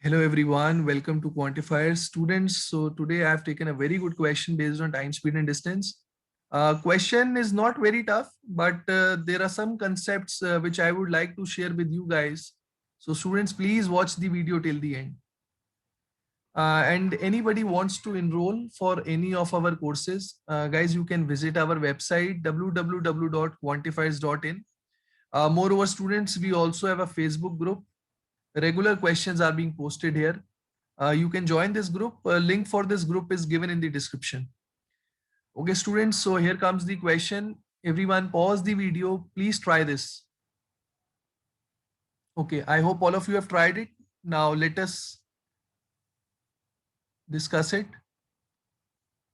Hello everyone, welcome to Quantifiers students. So today I have taken a very good question based on time, speed and distance. Question is not very tough, but there are some concepts which I would like to share with you guys. So students, please watch the video till the end. And anybody wants to enroll for any of our courses, guys, you can visit our website www.quantifiers.in. Moreover, students, we also have a Facebook group. Regular questions are being posted here. You can join this group. Link for this group is given in the description. Okay, students, so here comes the question. Everyone pause the video. Please try this. Okay, I hope all of you have tried it. Now let us discuss it.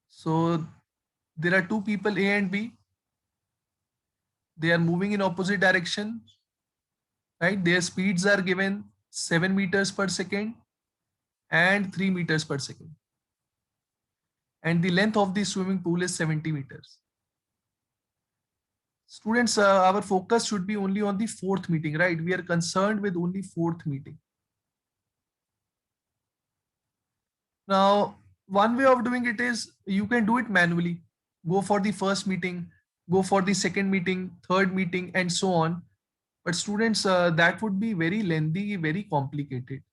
So there are two people, A and B. They are moving in opposite direction, right? Their speeds are given 7 meters per second and 3 meters per second. And the length of the swimming pool is 70 meters. Students, our focus should be only on the fourth meeting, right? We are concerned with only fourth meeting. Now, one way of doing it is you can do it manually. Go for the first meeting, go for the second meeting, third meeting, and so on. But students, that would be very lengthy, very complicated.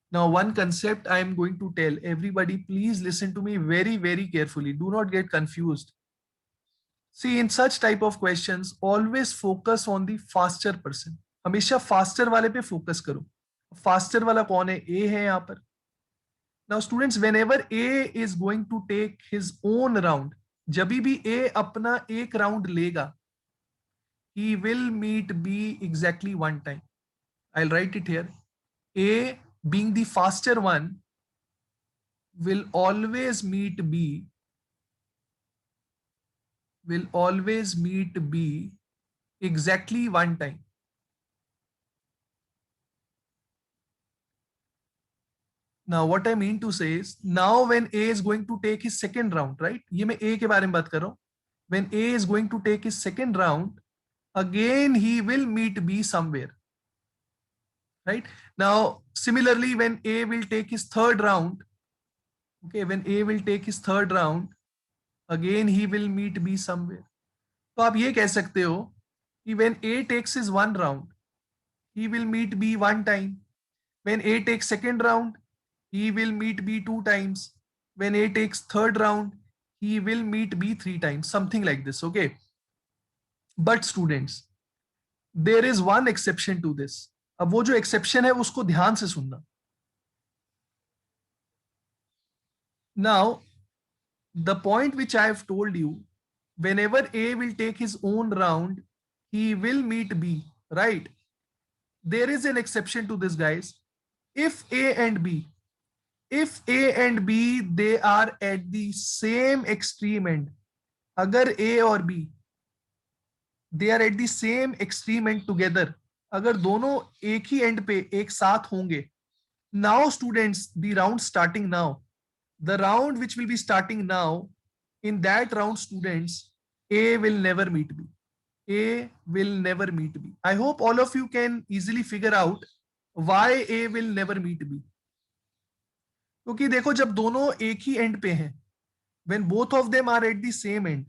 Now, one concept I am going to tell everybody, please listen to me very, very carefully. Do not get confused. See, in such type of questions, always focus on the faster person. हमेशा faster वाले पे focus करो. Faster वाला कौन है? A है यहाँ पर. Now students, whenever A is going to take his own round, जब भी A अपना एक round लेगा, he will meet B exactly one time. I'll write it here. A being the faster one will always meet B exactly one time. Now what I mean to say is, now when A is going to take his second round, right? ये मैं A के बारे में बात कर रहा हूँ. When A is going to take his second round, again he will meet B somewhere, right? Now similarly, when A will take his third round, okay, when A will take his third round, again he will meet B somewhere. तो आप ये कह सकते हो कि when A takes his one round, he will meet B one time. When A takes second round, he will meet B two times. When A takes third round, he will meet B three times, something like this, okay? But students, there is one exception to this. अब वो जो exception है उसको ध्यान से सुनना. Now, the point which I have told you, whenever A will take his own round, he will meet B, right? There is an exception to this, guys. If A and B, they are at the same extreme end, अगर A और B they are at the same extreme end together, अगर दोनों एक ही and पे एक साथ होंगे, now students, the round starting now, the round which will be starting now, in that round students, A will never meet B. A will never meet B. I hope all of you can easily figure out why A will never meet B. क्योंकि देखो जब दोनों एक ही and पे हैं, when both of them are at the same end,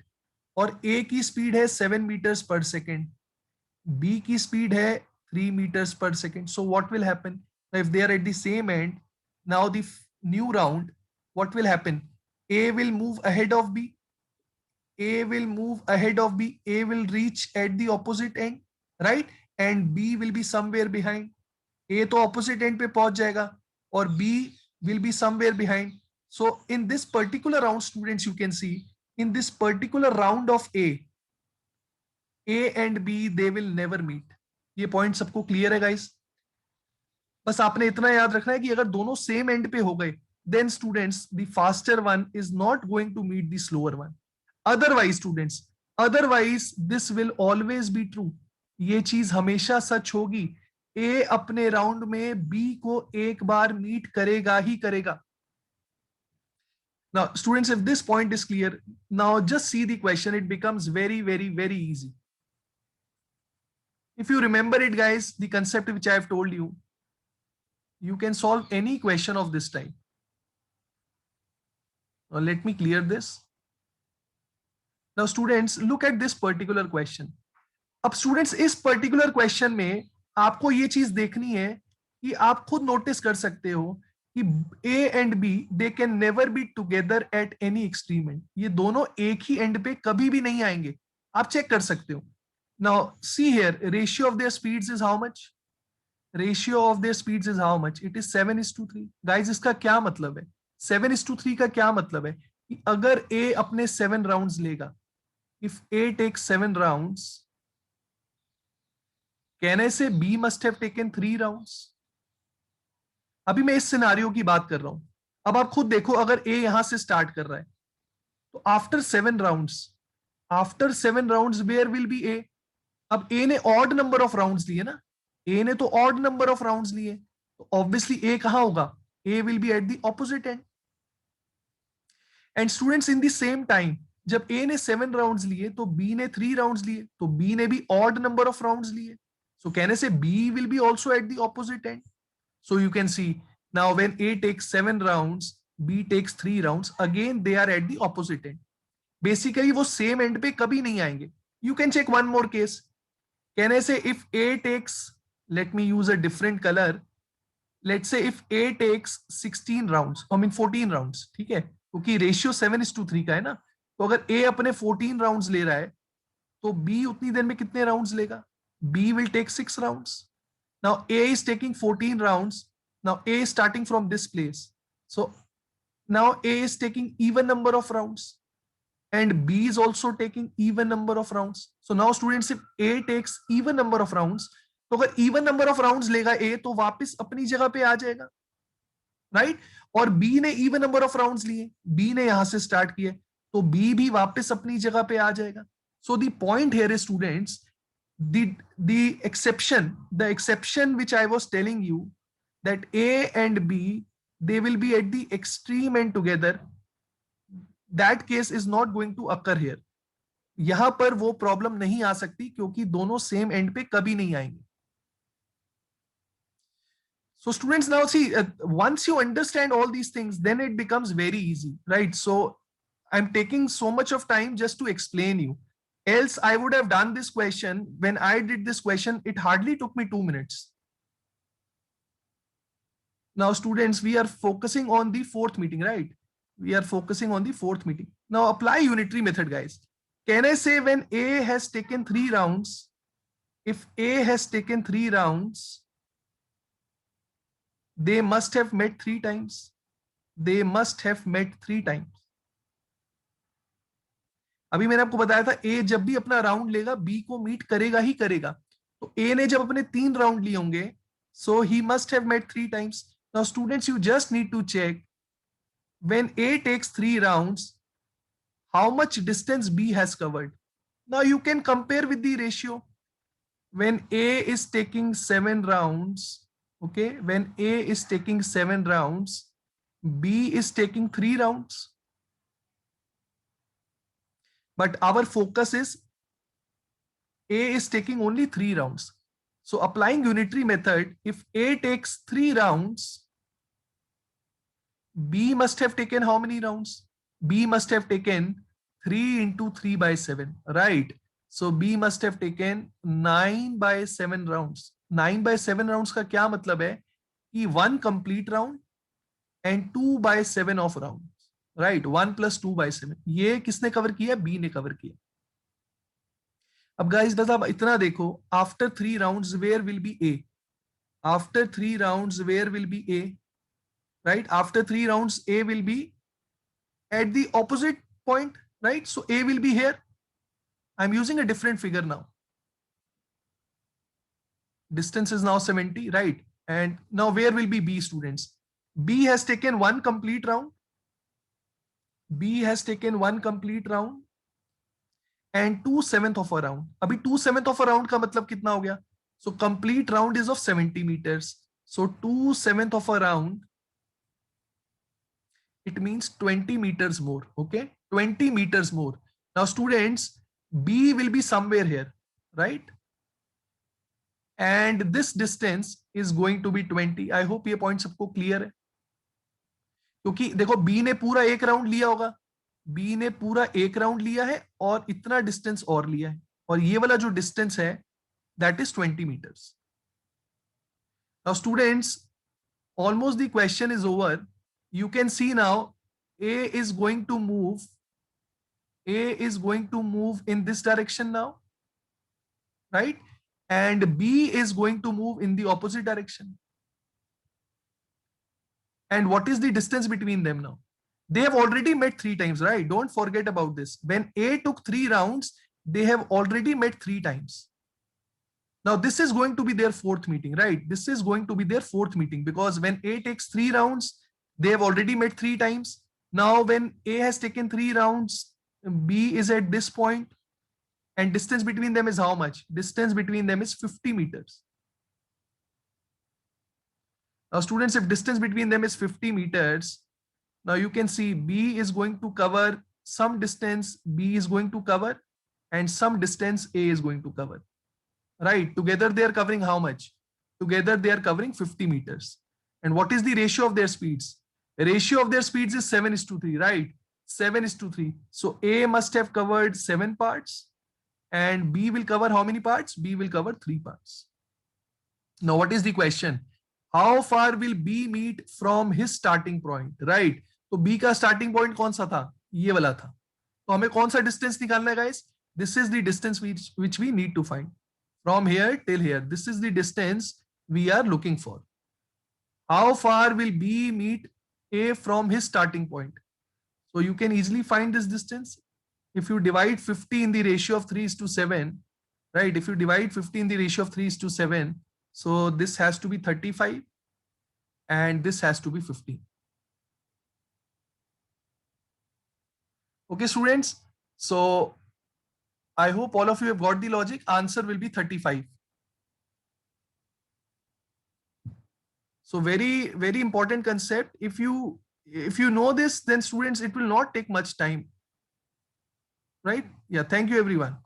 और A की speed है 7 meters per second, B की स्पीड है 3 meters per second. So what will happen? If they are at the same end, now the new round, what will happen? A will move ahead of B. A will move ahead of B. A will reach at the opposite end, right? And B will be somewhere behind. A तो opposite end पे पहुंच जाएगा और B will be somewhere behind. So in this particular round, students, you can see in this particular round of A and B, they will never meet. ये point सबको clear है guys? बस आपने इतना याद रखना है कि अगर दोनों सेम एंड पे हो गए, then students, the faster one is not going to meet the slower one. Otherwise students, otherwise this will always be true. ये चीज हमेशा सच होगी. A अपने राउंड में B को एक बार मीट करेगा ही करेगा. Now students, if this point is clear, now just see the question. It becomes very, very, very easy. If you remember it, guys, the concept which I have told you, You can solve any question of this type. Now let me clear this. Now students, look at this particular question. अब students इस particular question में आपको ये चीज देखनी है कि आप खुद नोटिस कर सकते हो कि A and B they can never be together at any extreme end. ये दोनों एक ही एंड पे कभी भी नहीं आएंगे. आप चेक कर सकते हो. Now see here, ratio of their speeds is how much? Ratio of their speeds is how much? It is 7:3. Guys इसका क्या मतलब है? 7:3 का क्या मतलब है कि अगर ए अपने 7 राउंड्स लेगा, if A take 7 rounds, can I say B must have taken 3 rounds? अभी मैं इस सिनारियो की बात कर रहा हूं. अब आप खुद देखो, अगर A यहां से स्टार्ट कर रहा है तो after 7 rounds where will be A? अब A ने ऑड नंबर ऑफ राउंड्स लिए ना, A ने तो ऑड नंबर ऑफ राउंड्स लिए, तो ऑब्वियसली A कहां होगा? A will be at the opposite and. And students in the same time जब A ने 7 राउंड्स लिए तो B ने 3 राउंड्स लिए, तो B ने भी ऑड नंबर ऑफ राउंड्स लिए. So can I say B will be also at the opposite end? So you can see now when A takes 7 rounds, B takes 3 rounds, again they are at the opposite end. Basically वो same end पे कभी नहीं आएंगे. You can check one more case. Can I say if A takes, let me use a different color. Let's say if A takes 16 rounds, I mean 14 rounds, ठीक है? क्योंकि ratio 7:3 का है ना, तो अगर A अपने 14 राउंड्स ले रहा है तो B उतनी देर में कितने राउंड्स लेगा? B will take 6 rounds. Now A is taking 14 rounds. Now A is starting from this place. So now A is taking even number of rounds and B is also taking even number of rounds. So now students, if A takes even number of rounds, तो अगर even number of rounds लेगा A तो वापस अपनी जगह पे आ जाएगा, right? और B ने even number of rounds लिए, B ने यहां से स्टार्ट किए तो B भी वापस अपनी जगह पे आ जाएगा. So the point here is students, the exception which I was telling you, that A and B they will be at the extreme end together, that case is not going to occur here. यहां पर वो problem नहीं आ सकती क्योंकि दोनों same and पे कभी नहीं आएंगे. So students, now see, once you understand all these things, then it becomes very easy, right? So I'm taking so much of time just to explain you. Else I would have done this question. When I did this question, it hardly took me 2 minutes. Now students, we are focusing on the 4th meeting, right? We are focusing on the 4th meeting. Now apply unitary method, guys. Can I say when A has taken 3 rounds, if A has taken 3 rounds, they must have met 3 times. They must have met 3 times. अभी मैंने आपको बताया था ए जब भी अपना round लेगा B को मीट करेगा ही करेगा. तो ए ने जब अपने 3 राउंड लिए होंगे, so he must have met 3 times. Now students, you just need to check when A takes 3 rounds how much distance B has covered. Now you can compare with the ratio. When A is taking 7 rounds, okay, when A is taking 7 rounds, B is taking 3 rounds. But our focus is A is taking only 3 rounds. So applying unitary method, if A takes 3 rounds, B must have taken how many rounds? B must have taken 3 into 3 by 7, right? So B must have taken 9 by 7 rounds. 9 by 7 rounds का क्या मतलब है कि 1 complete round and 2 by 7 of rounds, right? 1 plus 2 by 7. ये किसने cover किया? B ने cover किया. अब गाइस बस आप इतना देखो, after 3 rounds where will be A? After 3 rounds where will be A? Right? After 3 rounds A will be at the opposite point, right? So A will be here. I'm using a different figure now. Distance is now 70, right? And now where will be B, students? B has taken 1 complete round. B has taken 1 complete round and 2/7 of a round. अभी 2/7 of a round का मतलब कितना हो गया? So complete round is of 70 meters. So 2/7 of a round, it means 20 meters more. Okay, 20 meters more. Now students, B will be somewhere here, right? and this distance is going to be 20. I hope ये point सबको clear है, क्योंकि देखो B ने पूरा एक round लिया होगा, B ने पूरा एक राउंड लिया है और इतना डिस्टेंस और लिया है, और ये वाला जो डिस्टेंस है that is 20 meters. Now students, almost the question is over. You can see now A is going to move in this direction now, right? And B is going to move in the opposite direction. And what is the distance between them now? They have already met 3 times, right? Don't forget about this. When A took 3 rounds, they have already met 3 times. Now this is going to be their 4th meeting, right? This is going to be their 4th meeting, because when A takes 3 rounds, they have already met 3 times. Now when A has taken 3 rounds, B is at this point, and distance between them is how much? Distance between them is 50 meters. Now students, if distance between them is 50 meters, now you can see B is going to cover some distance, B is going to cover, and some distance A is going to cover, right? Together they are covering how much? Together they are covering 50 meters. And what is the ratio of their speeds? The ratio of their speeds is 7:3, right? 7:3. So A must have covered 7 parts, and B will cover how many parts? B will cover 3 parts. Now what is the question? How far will B meet from his starting point, right? तो B का starting point कौन सा था? ये वाला था. तो हमें कौन सा distance निकालना है guys? This is the distance which we need to find. From here till here, this is the distance we are looking for. How far will B meet A from his starting point? So you can easily find this distance. If you divide 50 in the ratio of 3:7, right? If you divide 50 in the ratio of 3:7, so this has to be 35 and this has to be 15. Okay, students. So I hope all of you have got the logic. Answer will be 35. So very, very important concept. If you know this, then students, it will not take much time, right? Yeah, thank you everyone.